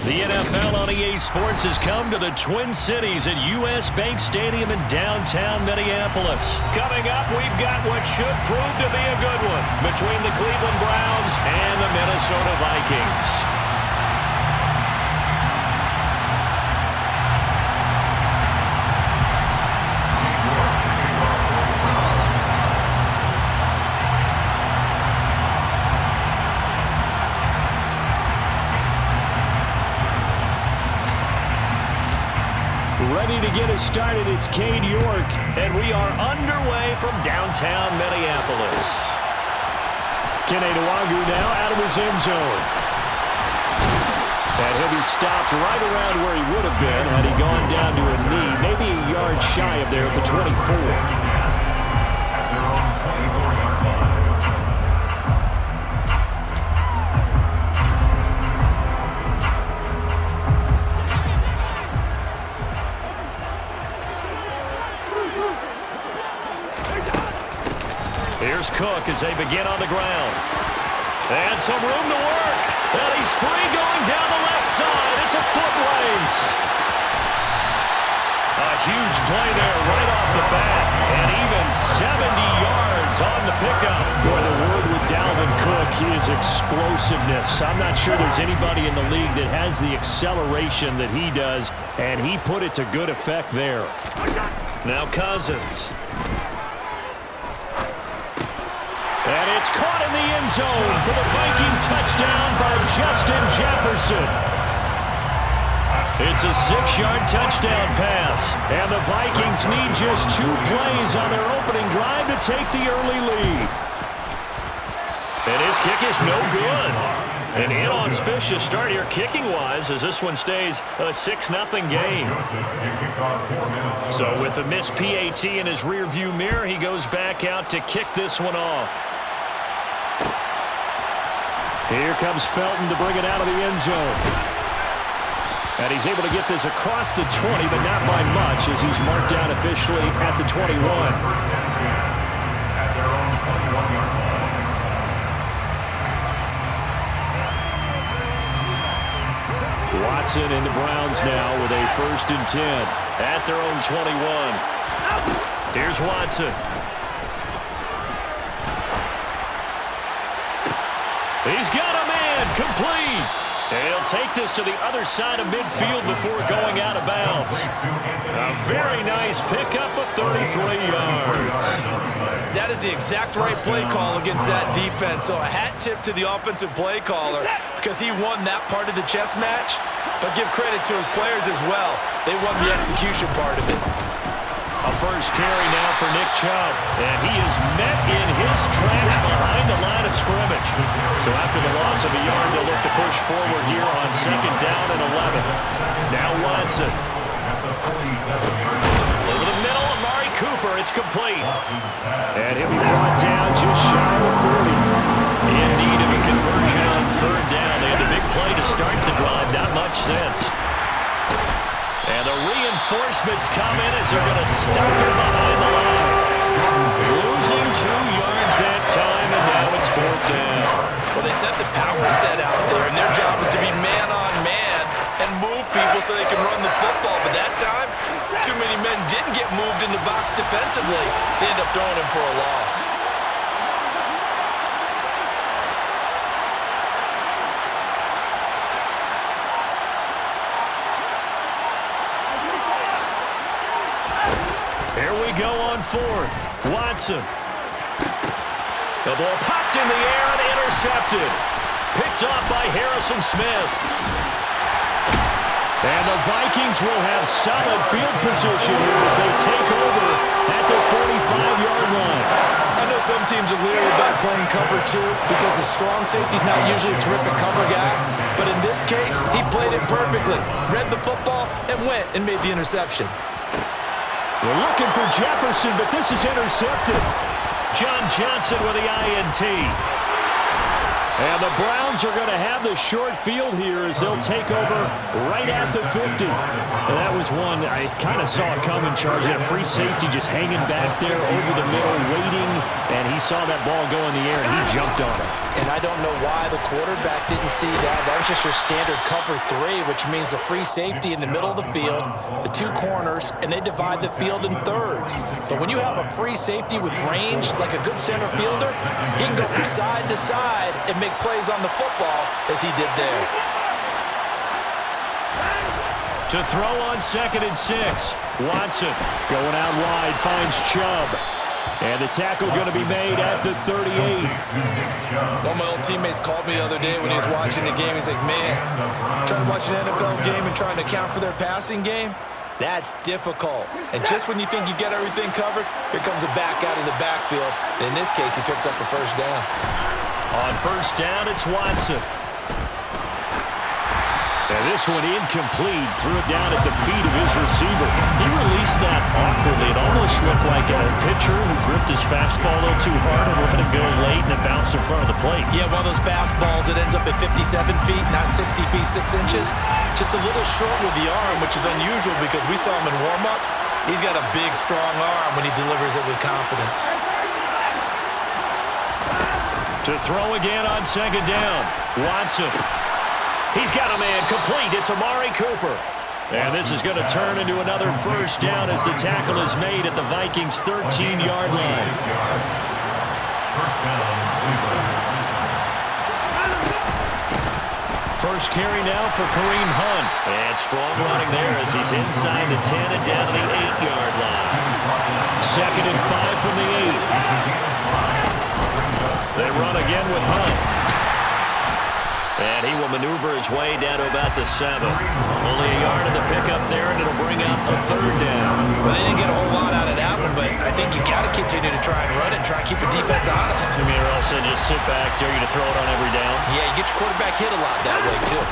The NFL on EA Sports has come to the Twin Cities at U.S. Bank Stadium in downtown Minneapolis. Coming up, we've got what should prove to be a good one between the Cleveland Browns and the Minnesota Vikings. Ready to get us started, it's Cade York, and we are underway from downtown Minneapolis. Kene Nwangwu now out of his end zone. And he'll be stopped right around where he would have been had he gone down to a knee, maybe a yard shy of there at the 24. Here's Cook as they begin on the ground. And some room to work. And he's free going down the left side. It's a foot race. A huge play there right off the bat. And even 70 yards on the pickup. Boy, the word with Dalvin Cook, his explosiveness. I'm not sure there's anybody in the league that has the acceleration that he does. And he put it to good effect there. Now Cousins. And it's caught in the end zone for the Viking touchdown by Justin Jefferson. It's a 6-yard touchdown pass. And the Vikings need just 2 plays on their opening drive to take the early lead. And his kick is no good. An inauspicious start here kicking-wise as this one stays a 6-0 game. So with a missed PAT in his rearview mirror, he goes back out to kick this one off. Here comes Felton to bring it out of the end zone. And he's able to get this across the 20, but not by much as he's marked down officially at the 21. Watson and the Browns now with a 1st and 10 at their own 21. Here's Watson. He's got a man, complete. And he'll take this to the other side of midfield before going out of bounds. A very nice pickup of 33 yards. That is the exact right play call against that defense. So a hat tip to the offensive play caller because he won that part of the chess match. But give credit to his players as well. They won the execution part of it. A first carry now for Nick Chubb. And he is met in his tracks behind the line of scrimmage. So after the loss of a yard, they'll look to push forward here on 2nd down and 11. Now Watson. Over the middle, Amari Cooper. It's complete. And he'll be brought down just shy of 40. In need of a conversion on 3rd down. They had a big play to start the drive. Not much sense. And the reinforcements come in as they're going to stop him behind the line. Losing 2 yards that time, and now it's 4th down. Well, they sent the power set out there, and their job is to be man-on-man and move people so they can run the football. But that time, too many men didn't get moved in the box defensively. They end up throwing him for a loss. Here we go on 4th. Watson. The ball popped in the air and intercepted. Picked off by Harrison Smith. And the Vikings will have solid field position here as they take over at the 45-yard line. I know some teams are leery about playing cover 2 because the strong safety's not usually a terrific cover guy. But in this case, he played it perfectly. Read the football and went and made the interception. We're looking for Jefferson, but this is intercepted. John Johnson with the INT. And the Browns are going to have the short field here as they'll take over right at the 50. And that was one I kind of saw it coming, Charles. He had a free safety just hanging back there over the middle, waiting, and he saw that ball go in the air, and he jumped on it. And I don't know why the quarterback didn't see that. That was just your standard cover 3, which means the free safety in the middle of the field, the 2 corners, and they divide the field in thirds. But when you have a free safety with range, like a good center fielder, he can go from side to side and make plays on the football as he did there. To throw on 2nd and 6. Watson going out wide, finds Chubb. And the tackle going to be made at the 38. One of my old teammates called me the other day when he was watching the game. He's like, man, trying to watch an NFL game and trying to account for their passing game, that's difficult. And just when you think you get everything covered, here comes a back out of the backfield. And in this case, he picks up a first down. On first down, it's Watson. And this one incomplete. Threw it down at the feet of his receiver. He released that awkwardly. It almost looked like a pitcher who gripped his fastball a little too hard and let him go late, and it bounced in front of the plate. Yeah, one of those fastballs that ends up at 57 feet, not 60 feet, 6 inches. Just a little short with the arm, which is unusual because we saw him in warm-ups. He's got a big, strong arm when he delivers it with confidence. To throw again on 2nd down. Watson. He's got a man complete. It's Amari Cooper. And this is going to turn into another first down as the tackle is made at the Vikings' 13-yard line. First carry now for Kareem Hunt. And strong running there as he's inside the 10 and down to the 8-yard line. 2nd and 5 from the 8. They run again with Hunt. And he will maneuver his way down to about the 7. Only a yard in the pickup there, and it'll bring up a 3rd down. Well, they didn't get a whole lot out of that one, but I think you got to continue to try and run it and try and keep the defense honest. I mean, or else they just sit back, dare you to throw it on every down. Yeah, you get your quarterback hit a lot that way, too.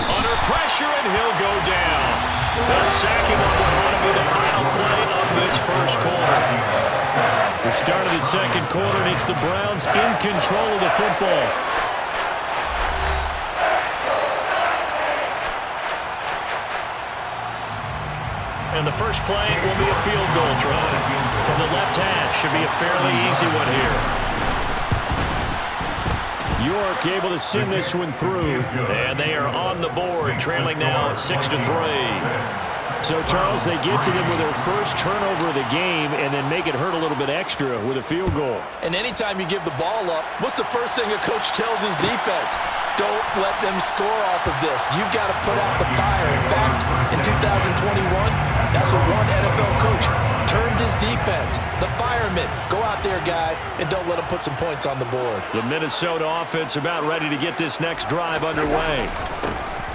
Under pressure, and he'll go down. They'll sack him on what ought to be the final play of this first quarter. The start of the second quarter, and it's the Browns in control of the football. And the first play will be a field goal try. From the left hash, should be a fairly easy one here. York able to send this one through. And they are on the board, trailing now 6-3. So, Charles, they get to them with their first turnover of the game and then make it hurt a little bit extra with a field goal. And anytime you give the ball up, what's the first thing a coach tells his defense? Don't let them score off of this. You've got to put out the fire. In fact, in 2021, that's what one NFL coach termed his defense. The firemen. Go out there, guys, and don't let them put some points on the board. The Minnesota offense about ready to get this next drive underway.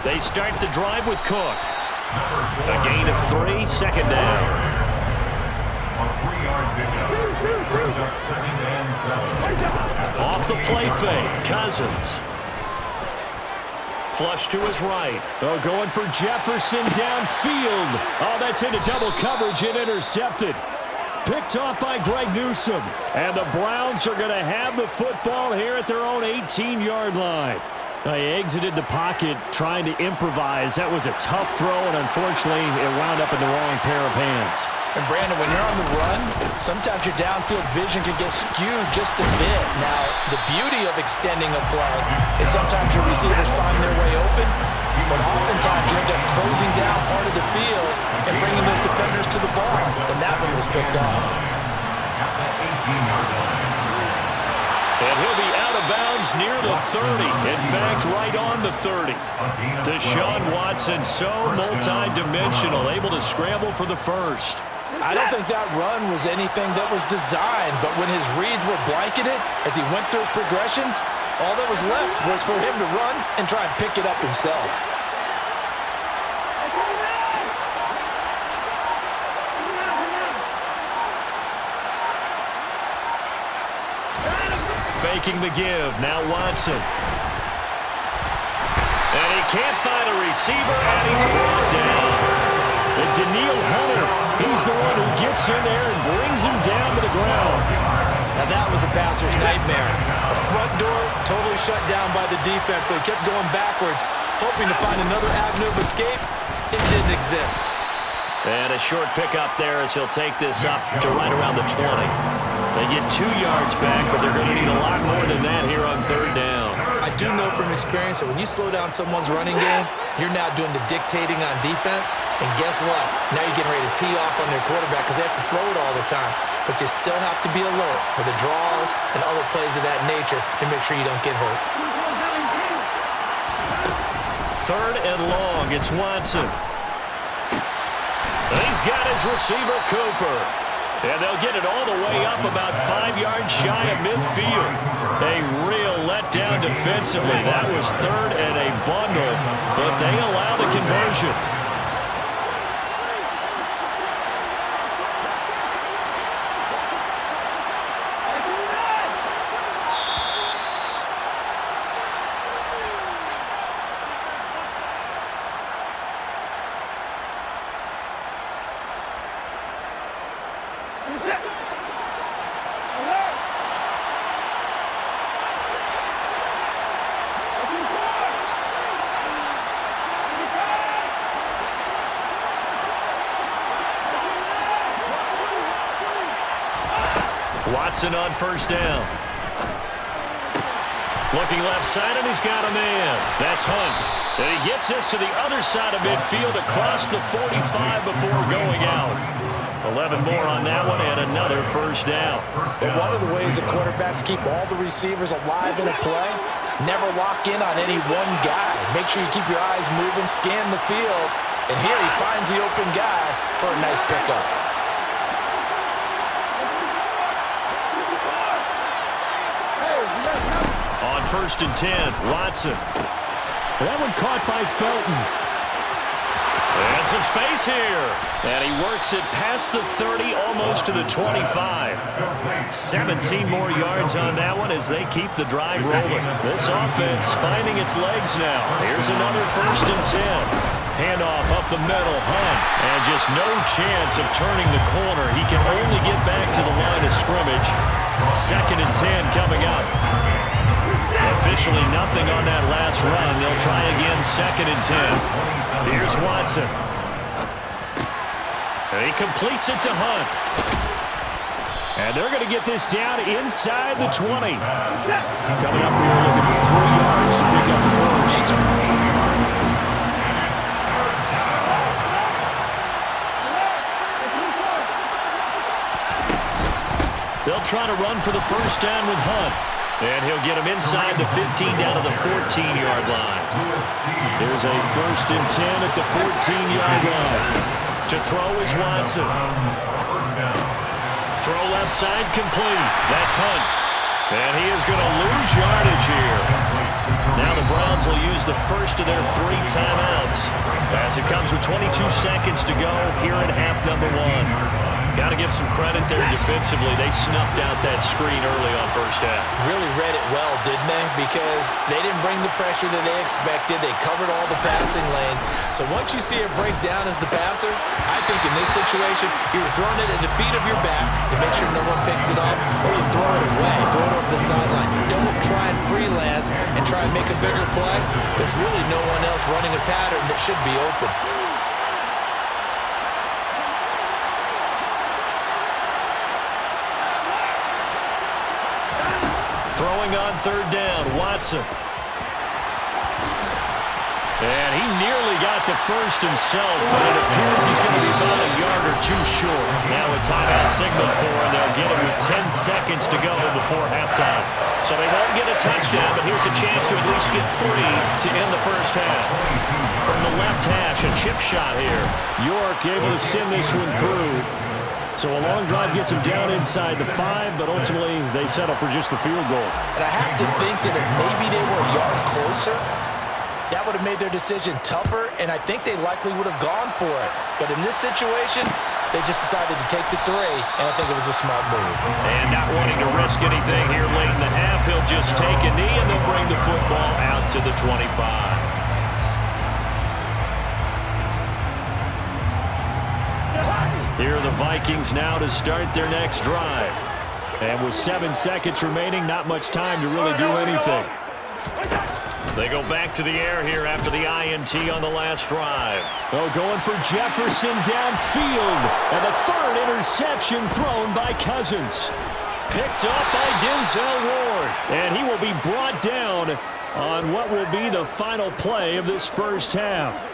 They start the drive with Cook. A gain of 3, 2nd down. Off the play fake, Cousins. Flush to his right. Oh, going for Jefferson downfield. Oh, that's into double coverage and intercepted. Picked off by Greg Newsome. And the Browns are going to have the football here at their own 18-yard line. They exited the pocket trying to improvise. That was a tough throw, and unfortunately, it wound up in the wrong pair of hands. And, Brandon, when you're on the run, sometimes your downfield vision can get skewed just a bit. Now, the beauty of extending a play is sometimes your receivers find their way open, but oftentimes you end up closing down part of the field and bringing those defenders to the ball. And that one was picked off. And he'll be out of bounds near the 30. In fact, right on the 30. Deshaun Watson, so multi-dimensional, able to scramble for the first. I don't think that run was anything that was designed, but when his reads were blanketed as he went through his progressions, all that was left was for him to run and try and pick it up himself. Faking the give, now Watson. And he can't find a receiver, and he's brought down. And Daniil Hunter, he's the one who gets in there and brings him down to the ground. Now Now that was a passer's nightmare. The front door totally shut down by the defense, so he kept going backwards, hoping to find another avenue of escape. It didn't exist. And a short pickup there as he'll take this up to right around the 20. They get 2 yards back, but they're going to need a lot more than that here on third down. I do know from experience that when you slow down someone's running game, you're now doing the dictating on defense. And guess what? Now you're getting ready to tee off on their quarterback because they have to throw it all the time. But you still have to be alert for the draws and other plays of that nature to make sure you don't get hurt. Third and long, it's Watson. And he's got his receiver, Cooper. And they'll get it all the way up about 5 yards shy of midfield. A real letdown defensively. That was third and a bundle, but they allow the conversion. Watson on first down. Looking left side, and he's got a man. That's Hunt. And he gets this to the other side of midfield across the 45 before going out. 11 more on that one, and another first down. But one of the ways that quarterbacks keep all the receivers alive in a play, never lock in on any one guy. Make sure you keep your eyes moving, scan the field, and here he finds the open guy for a nice pickup. On first and 10, Watson. That one caught by Felton. And some space here. And he works it past the 30, almost to the 25. 17 more yards on that one as they keep the drive rolling. This offense finding its legs now. Here's another first and 10. Handoff up the middle, Hunt. And just no chance of turning the corner. He can only get back to the line of scrimmage. Second and 10 coming up. Officially nothing on that last run. They'll try again, second and 10. Here's Watson. And he completes it to Hunt. And they're going to get this down inside the 20. Coming up here looking for 3 yards to pick up the first. They'll try to run for the first down with Hunt. And he'll get him inside the 15 down to the 14-yard line. There's a first and 10 at the 14-yard line. To throw is Watson. Throw left side complete. That's Hunt. And he is going to lose yardage here. Now the Browns will use the first of their 3 timeouts as it comes with 22 seconds to go here in half number 1. Got to give some credit there defensively. They snuffed out that screen early on first down. Really read it well, didn't they? Because they didn't bring the pressure that they expected. They covered all the passing lanes. So once you see it break down as the passer, I think in this situation, you're throwing it at the feet of your back to make sure no one picks it up, or you throw it away, throw it over the sideline. Don't try and freelance and try and make a bigger play. There's really no one else running a pattern that should be open. Throwing on third down, Watson. And he nearly got the first himself, but it appears he's going to be about a yard or 2 short. Now a timeout signal for him. They'll get him with 10 seconds to go before halftime. So they won't get a touchdown, but here's a chance to at least get 3 to end the first half. From the left hash, a chip shot here. York able to send this one through. So a long drive gets them down inside the 5, but ultimately they settle for just the field goal. And I have to think that if maybe they were a yard closer, that would have made their decision tougher, and I think they likely would have gone for it. But in this situation, they just decided to take the 3, and I think it was a smart move. And not wanting to risk anything here late in the half, he'll just take a knee, and they'll bring the football out to the 25. Here are the Vikings now to start their next drive. And with 7 seconds remaining, not much time to really do anything. They go back to the air here after the INT on the last drive. Oh, going for Jefferson downfield. And the third interception thrown by Cousins. Picked up by Denzel Ward. And he will be brought down on what will be the final play of this first half.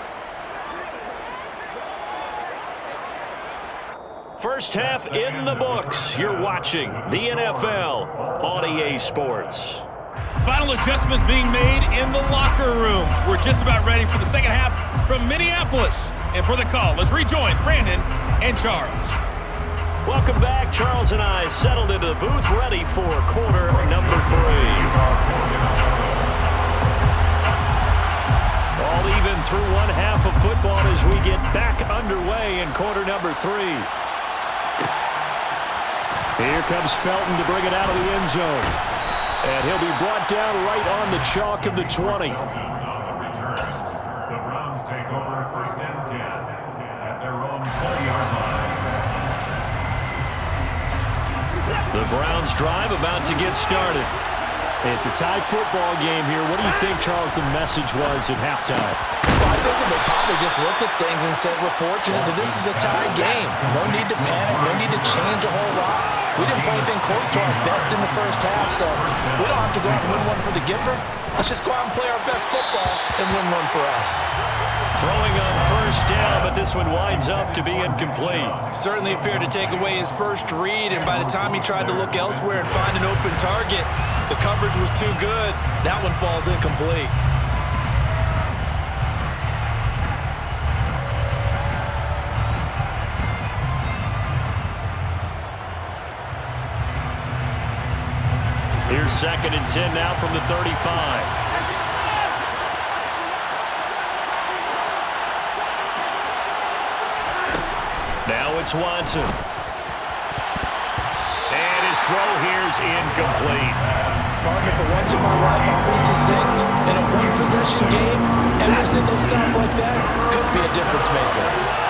First half in the books. You're watching the NFL on EA Sports. Final adjustments being made in the locker rooms. We're just about ready for the second half from Minneapolis. And for the call, let's rejoin Brandon and Charles. Welcome back. Charles and I settled into the booth, ready for quarter number 3. All even through one half of football as we get back underway in quarter number 3. Here comes Felton to bring it out of the end zone. And he'll be brought down right on the chalk of the 20. The Browns take over first and 10 at their own 20-yard line. The Browns drive about to get started. It's a tie football game here. What do you think, Charles, the message was at halftime? Well, I think they probably just looked at things and said, we're fortunate that this is a tie game. No need to panic. No need to change a whole lot. We didn't play anything close to our best in the first half, so we don't have to go out and win one for the Gipper. Let's just go out and play our best football and win one for us. Throwing on first down, but this one winds up to be incomplete. Certainly appeared to take away his first read, and by the time he tried to look elsewhere and find an open target, the coverage was too good. That one falls incomplete. Here's second and 10 now from the 35. Now it's Watson. And his throw here's incomplete. Partner, for once in my life, I'll be succinct. In a one-possession game, every single stop like that could be a difference maker.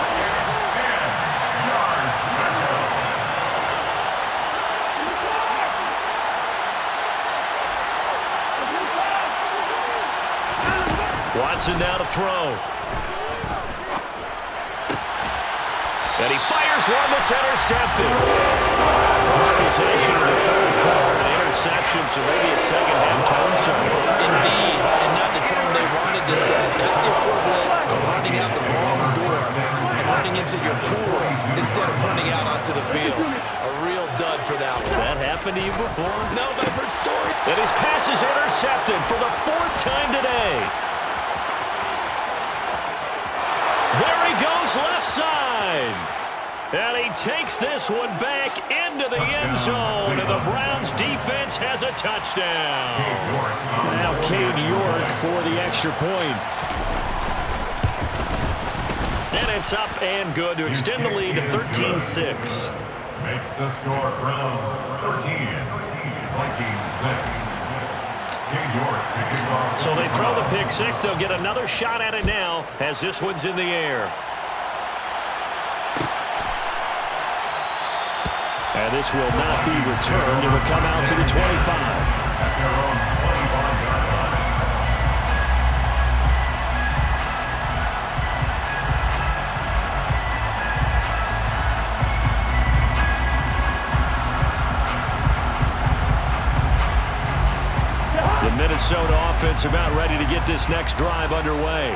Watson now to throw. And he fires one that's intercepted. First possession of the third quarter, an interception, so maybe a second-half tone setter. Indeed, and not the tone they wanted to set. That's the equivalent of running out the wrong door and running into your pool instead of running out onto the field. A real dud for that one. Has that happened to you before? No, but I've heard stories. And his pass is intercepted for the 4th time today. There he goes left side. And he takes this one back into the end zone. And the Browns defense has a touchdown. Now Cade York for the extra point. And it's up and good to extend the lead to 13-6. Makes the score Browns 13, Vikings 6. So they throw the pick six. They'll get another shot at it now as this one's in the air. And this will not be returned. It will come out to the 25. At their own 25-yard line. The Minnesota offense about ready to get this next drive underway.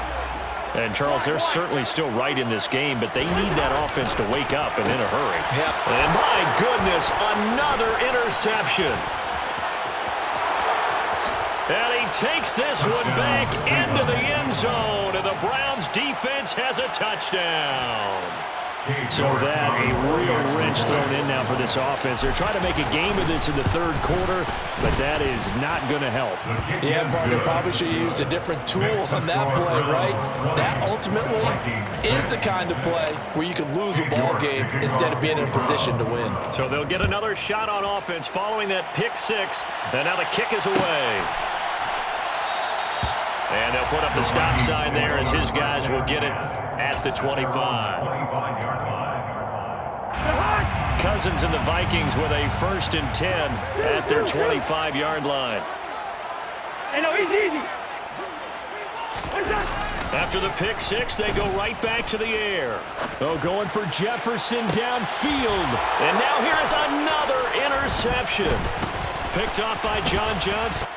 And, Charles, they're certainly still right in this game, but they need that offense to wake up and in a hurry. Yep. And, my goodness, another interception. And he takes this one back into the end zone, and the Browns defense has a touchdown. So that a real wrench thrown in now for this offense. They're trying to make a game of this in the third quarter, but that is not going to help. Yeah, partner, probably should have used a different tool on that play, right? That ultimately is the kind of play where you can lose a ball game instead of being in a position to win. So they'll get another shot on offense following that pick six, and now the kick is away. And they'll put up the stop sign there as his guys will get it at the 25. 25-yard line. Cousins and the Vikings with a 1st and 10 at their 25-yard line. Hey, no, he's easy. After the pick six, they go right back to the air. Oh, going for Jefferson downfield. And now here is another interception. Picked off by John Johnson.